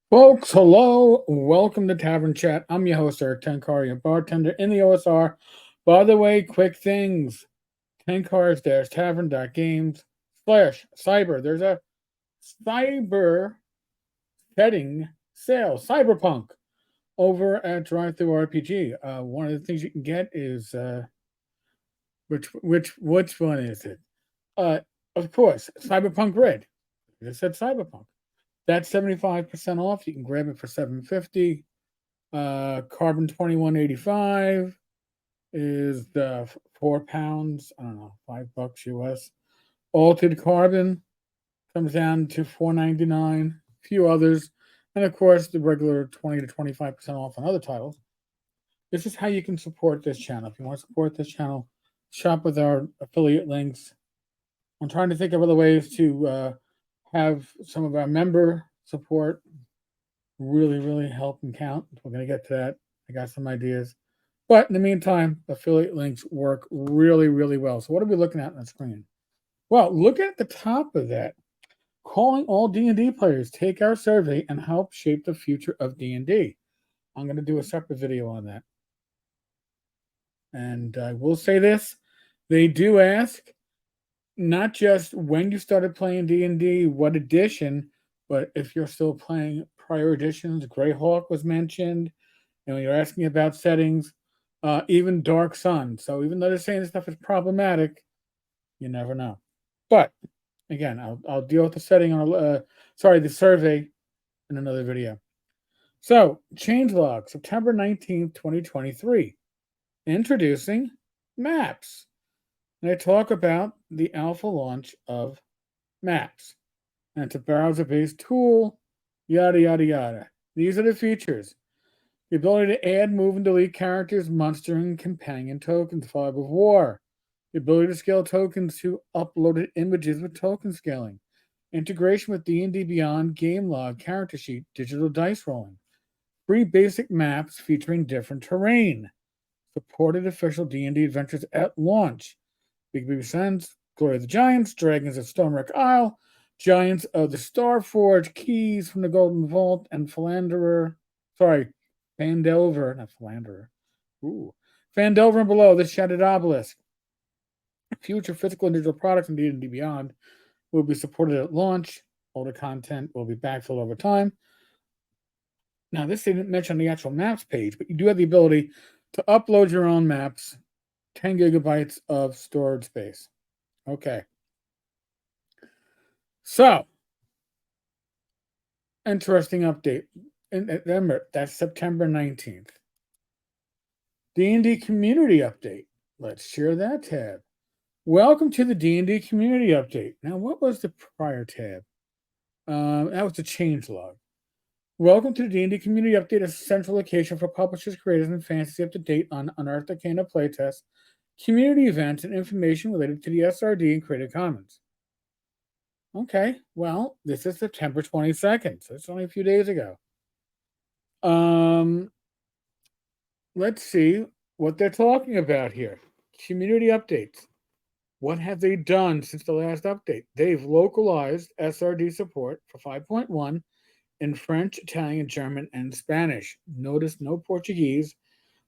Folks, hello. Welcome to Tavern Chat. I'm your host, Eric Tenkar, your bartender in the OSR. By the way, quick things. Tenkars-tavern.games/cyber. There's a cyber setting sale, Cyberpunk, over at Drive Through RPG. One of the things you can get is which one is it? Uh, of course, Cyberpunk Red. I just said Cyberpunk. That's 75% off. You can grab it for 750. Carbon 2185 is the £4. I don't know, $5 US. Altered Carbon comes down to 4.99. A few others, and of course the regular 20 to 25% off on other titles. This is how you can support this channel. If you want to support this channel, shop with our affiliate links. I'm trying to think of other ways to have some of our member support really help and count. We're going to get to that. I got some ideas. But in the meantime, affiliate links work really well. So what are we looking at on the screen? Well, look at the top of that. Calling all D&D players, take our survey and help shape the future of D&D. I'm going to do a separate video on that. And I will say this, they do ask not just when you started playing D&D, what edition, but if you're still playing prior editions. Greyhawk was mentioned, and when you're asking about settings, even Dark Sun. So even though they're saying this stuff is problematic, you never know. But again, I'll deal with the setting on the survey in another video. So changelog, September 19th, 2023, introducing maps. And I talk about the alpha launch of maps. And it's a browser-based tool, yada. These are the features. The ability to add, move, and delete characters, monster, and companion tokens, Fog of War. The ability to scale tokens to uploaded images with token scaling. Integration with D&D Beyond, Game Log, Character Sheet, digital dice rolling. Free basic maps featuring different terrain. Supported official D&D adventures at launch. Big Baby Sands, Glory of the Giants, Dragons of Stormwreck Isle, Giants of the Starforge, Keys from the Golden Vault, and Phandelver, not Philanderer. Ooh. Phandelver and Below, the Shattered Obelisk. Future physical and digital products in D&D Beyond will be supported at launch. Older content will be backfilled over time. Now, this didn't mention the actual maps page, but you do have the ability to upload your own maps, 10 gigabytes of storage space. Okay. So, interesting update. And remember, that's September 19th. D&D Community Update. Let's share that tab. Welcome to the D&D Community Update. Now, what was the prior tab? That was the changelog. Welcome to the D&D Community Update, a central location for publishers, creators, and fans to stay up to date on Unearthed Arcana playtests, community events, and information related to the SRD and Creative Commons. Okay, well, this is September 22nd, so it's only a few days ago. Let's see what they're talking about here. Community updates. What have they done since the last update? They've localized SRD support for 5.1 in French, Italian, German, and Spanish. Notice no Portuguese.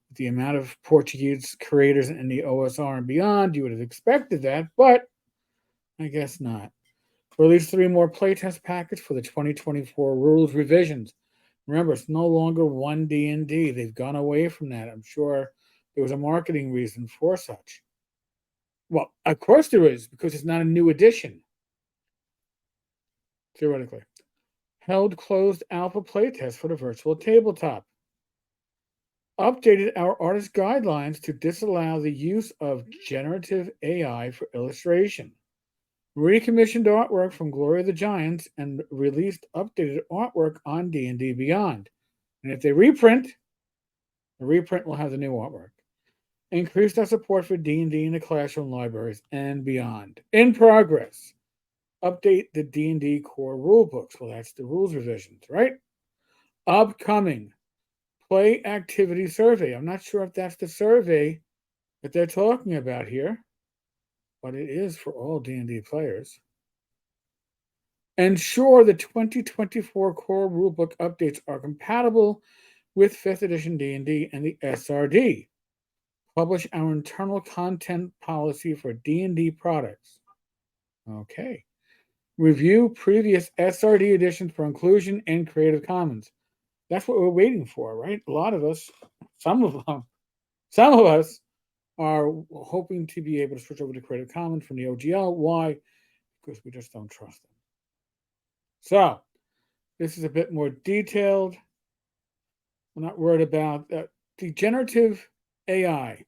With the amount of Portuguese creators in the OSR and beyond, you would have expected that, but I guess not. Released 3 more playtest packets for the 2024 rules revisions. Remember, it's no longer one D&D. They've gone away from that. I'm sure there was a marketing reason for such. Well, of course there is, because it's not a new edition. Theoretically. Held closed alpha playtest for the virtual tabletop. Updated our artist guidelines to disallow the use of generative AI for illustration. Recommissioned artwork from Glory of the Giants and released updated artwork on D&D Beyond. And if they reprint, the reprint will have the new artwork. Increased our support for D&D in the classroom libraries and beyond. In progress. Update the D&D core rulebooks. Well, that's the rules revisions, right? Upcoming. Play activity survey. I'm not sure if that's the survey that they're talking about here, but it is for all D&D players. Ensure the 2024 core rulebook updates are compatible with 5th edition D&D and the SRD. Publish our internal content policy for D&D products. Okay. Review previous SRD editions for inclusion and Creative Commons. That's what we're waiting for, right? A lot of us, some of us are hoping to be able to switch over to Creative Commons from the OGL. Why? Because we just don't trust them. So, this is a bit more detailed. I'm not worried about the generative AI.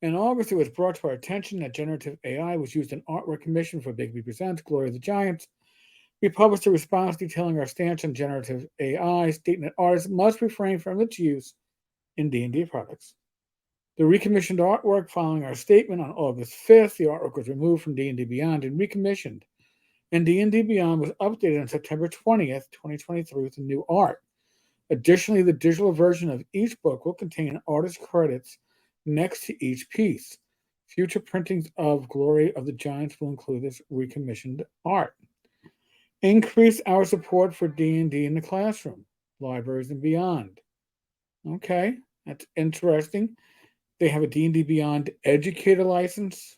In August, it was brought to our attention that generative AI was used in artwork commissioned for Bigby Presents Glory of the Giants. We published a response detailing our stance on generative AI, stating that artists must refrain from its use in D&D products. The recommissioned artwork following our statement on August 5th, the artwork was removed from D&D Beyond and recommissioned. And D&D Beyond was updated on September 20th, 2023 with new art. Additionally, the digital version of each book will contain artist credits next to each piece. Future printings of Glory of the Giants will include this recommissioned art. Increase our support for D&D in the classroom, libraries, and beyond. Okay, that's interesting. They have a D&D Beyond educator license.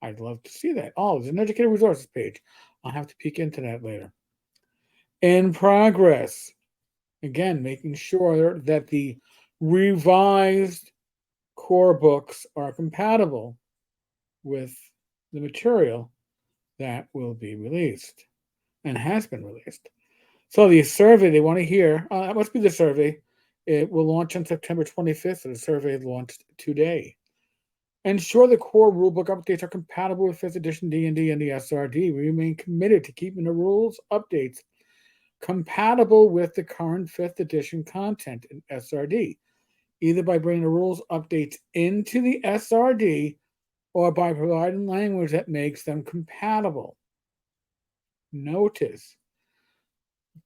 I'd love to see that. Oh, there's an educator resources page. I'll have to peek into that later. In progress. Again, making sure that the revised core books are compatible with the material that will be released and has been released. So the survey they want to hear, that must be the survey. It will launch on September 25th, so the survey launched today. Ensure the core rulebook updates are compatible with 5th edition D&D and the SRD. We remain committed to keeping the rules updates compatible with the current 5th edition content in SRD, either by bringing the rules updates into the SRD or by providing language that makes them compatible. Notice,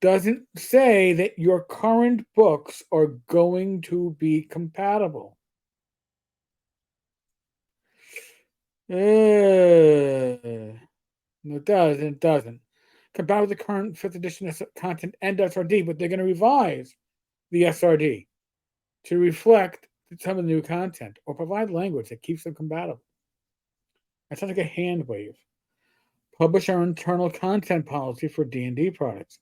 doesn't say that your current books are going to be compatible. No, it does, it doesn't. Compatible with the current 5th edition content and SRD, but they're going to revise the SRD to reflect some of the new content or provide language that keeps them compatible. That sounds like a hand wave. Publish our internal content policy for D&D products.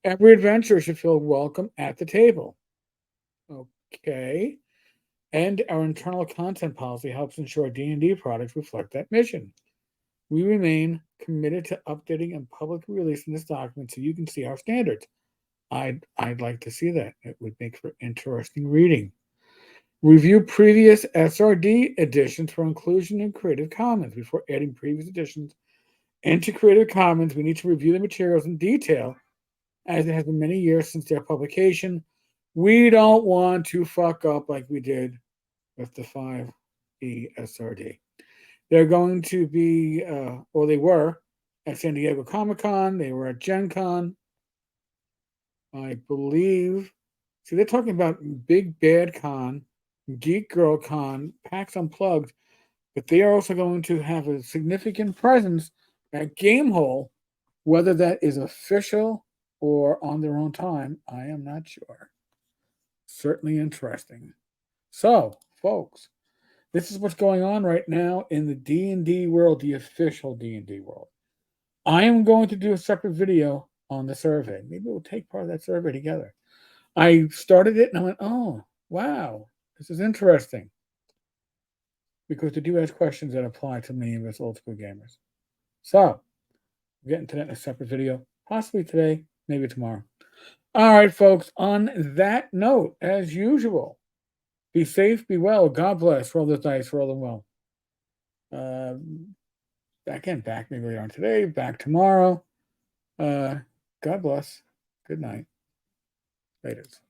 Every adventurer should feel welcome at the table. Okay. And our internal content policy helps ensure D&D products reflect that mission. We remain committed to updating and publicly releasing this document so you can see our standards. I'd like to see that. It would make for interesting reading. Review previous SRD editions for inclusion in Creative Commons. Before adding previous editions into Creative Commons, we need to review the materials in detail, as it has been many years since their publication. We don't want to fuck up like we did with the 5e SRD. They're going to be, or they were, at San Diego Comic-Con. They were at Gen Con, I believe. See, they're talking about Big Bad Con, Geek Girl Con, PAX Unplugged, but they are also going to have a significant presence at Gamehole. Whether that is official or on their own time, I am not sure. Certainly interesting. So, folks, this is what's going on right now in the D&D world, the official D&D world. I am going to do a separate video on the survey. Maybe we'll take part of that survey together. I started it and I went, oh, wow, this is interesting. Because they do ask questions that apply to many of us old school gamers. So, we'll get into that in a separate video, possibly today, maybe tomorrow. All right, folks, on that note, as usual, be safe, be well, God bless, roll the dice, roll them well. Back maybe later on today, back tomorrow. God bless. Good night. Laters.